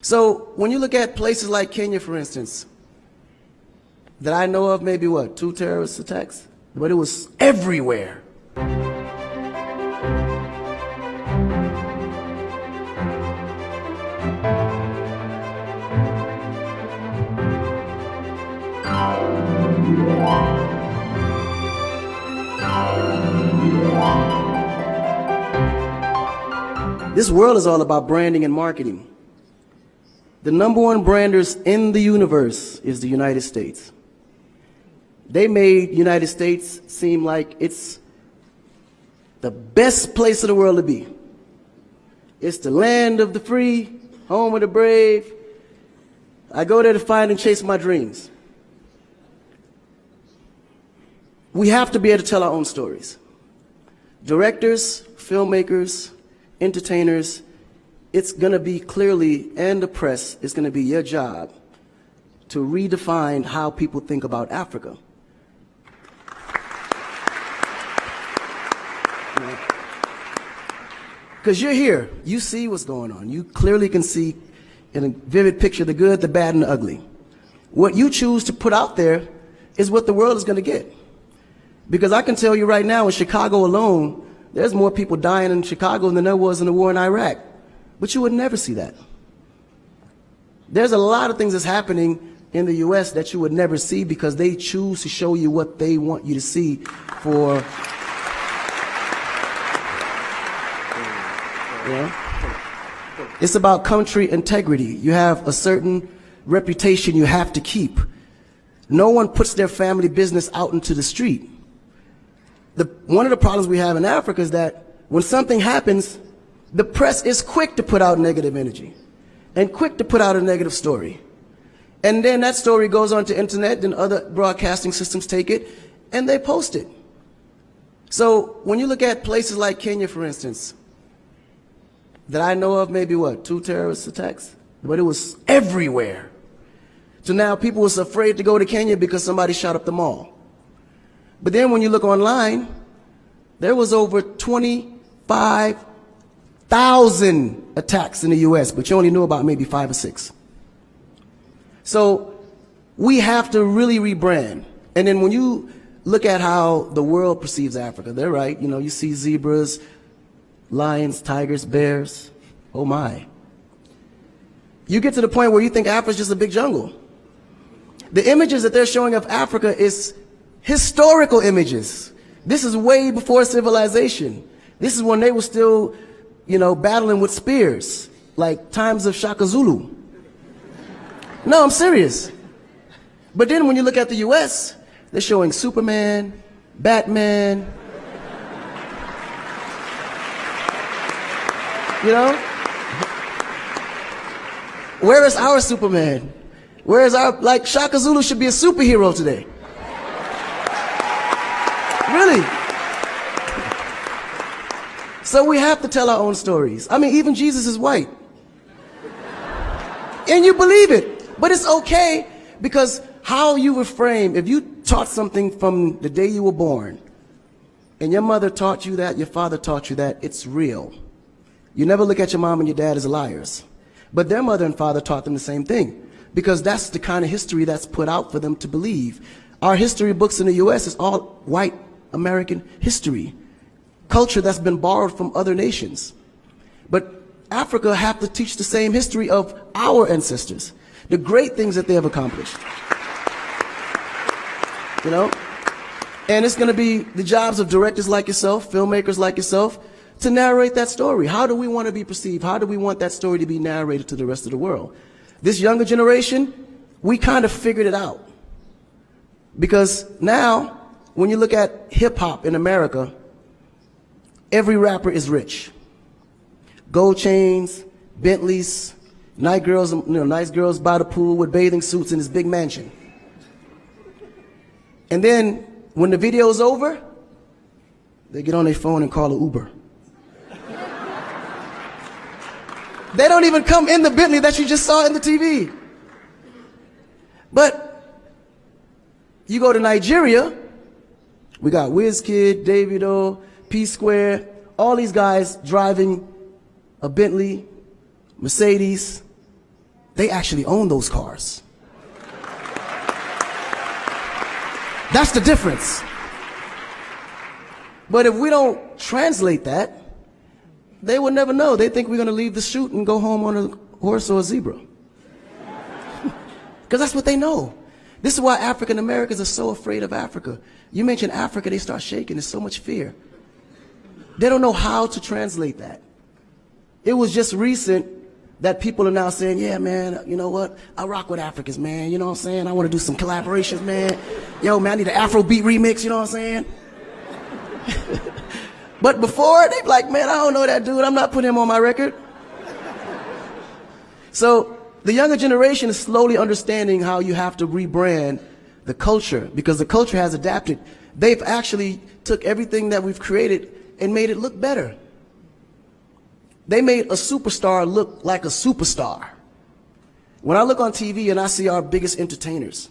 So when you look at places like Kenya, for instance, that I know of, maybe what, 2 terrorist attacks? But it was everywhere. This world is all about branding and marketing. The #1 branders in the universe is the United States. They made United States seem like it's the best place in the world to be. It's the land of the free, home of the brave. I go there to find and chase my dreams. We have to be able to tell our own stories. Directors, filmmakers, entertainers, it's going to be clearly, and the press, it's going to be your job to redefine how people think about Africa. Because you're here, you see what's going on. You clearly can see in a vivid picture the good, the bad, and the ugly. What you choose to put out there is what the world is going to get. Because I can tell you right now, in Chicago alone, there's more people dying in Chicago than there was in the war in Iraq. But you would never see that. There's a lot of things that's happening in the U.S. that you would never see because they choose to show you what they want you to see for, you know? It's about country integrity. You have a certain reputation you have to keep. No one puts their family business out into the street. One of the problems we have in Africa is that when something happens, the press is quick to put out negative energy and quick to put out a negative story. And then that story goes on to internet, and other broadcasting systems take it and they post it. So when you look at places like Kenya, for instance, that I know of, maybe what, 2 terrorist attacks? But it was everywhere. So now people was afraid to go to Kenya because somebody shot up the mall. But then when you look online, there was over 25,000 attacks in the U.S., but you only knew about maybe 5 or 6. So we have to really rebrand. And then when you look at how the world perceives Africa, they're right. You know, you see zebras, lions, tigers, bears. Oh my. You get to the point where you think Africa's just a big jungle. The images that they're showing of Africa is historical images. This is way before civilization. This is when they were still, you know, battling with spears, like times of Shaka Zulu. No, I'm serious. But then when you look at the US, they're showing Superman, Batman, you know? Where is our Superman? Where is our, like, Shaka Zulu should be a superhero today. Really? So we have to tell our own stories. I mean, even Jesus is white. And you believe it. But it's okay, because how you were framed, if you taught something from the day you were born, and your mother taught you that, your father taught you that, it's real. You never look at your mom and your dad as liars. But their mother and father taught them the same thing, because that's the kind of history that's put out for them to believe. Our history books in the U.S. is all white American history, culture that's been borrowed from other nations. But Africa have to teach the same history of our ancestors, the great things that they have accomplished. You know? And it's going to be the jobs of directors like yourself, filmmakers like yourself, to narrate that story. How do we want to be perceived? How do we want that story to be narrated to the rest of the world? This younger generation, we kind of figured it out. Because now, when you look at hip-hop in America, every rapper is rich. Gold chains, Bentleys, nice girls by the pool with bathing suits in this big mansion. And then, when the video's over, they get on their phone and call an Uber. They don't even come in the Bentley that you just saw in the TV. But you go to Nigeria, we got Wizkid, Davido, P-Square, all these guys driving a Bentley, Mercedes, they actually own those cars. That's the difference. But if we don't translate that, they will never know. They think we're going to leave the shoot and go home on a horse or a zebra. Because that's what they know. This is why African Americans are so afraid of Africa. You mention Africa, they start shaking. There's so much fear. They don't know how to translate that. It was just recent that people are now saying, yeah, man, you know what? I rock with Africans, man. You know what I'm saying? I want to do some collaborations, man. Yo, man, I need an Afrobeat remix, you know what I'm saying? But before, they'd be like, man, I don't know that dude. I'm not putting him on my record. So the younger generation is slowly understanding how you have to rebrand the culture, because the culture has adapted. They've actually took everything that we've created and made it look better. They made a superstar look like a superstar. When I look on TV and I see our biggest entertainers,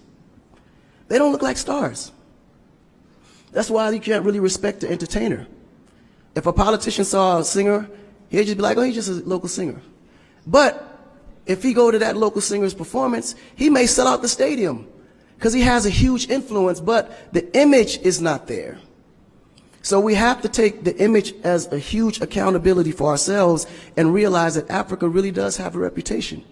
they don't look like stars. That's why you can't really respect the entertainer. If a politician saw a singer, he'd just be like, oh, he's just a local singer. But if he go to that local singer's performance, he may sell out the stadium because he has a huge influence, but the image is not there. So we have to take the image as a huge accountability for ourselves and realize that Africa really does have a reputation.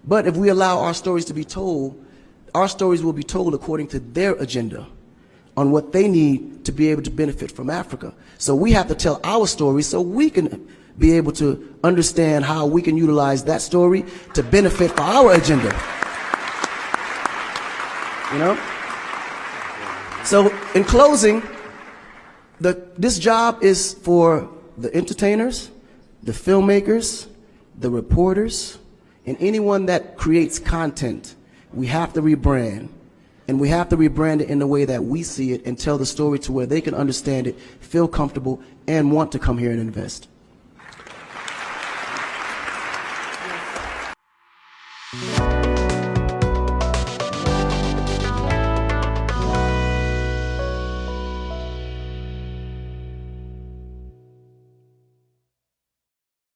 But if we allow our stories to be told, our stories will be told according to their agenda on what they need to be able to benefit from Africa. So we have to tell our story so we can be able to understand how we can utilize that story to benefit for our agenda. You know? So in closing, this job is for the entertainers, the filmmakers, the reporters, and anyone that creates content. We have to rebrand. And we have to rebrand it in the way that we see it and tell the story to where they can understand it, feel comfortable, and want to come here and invest.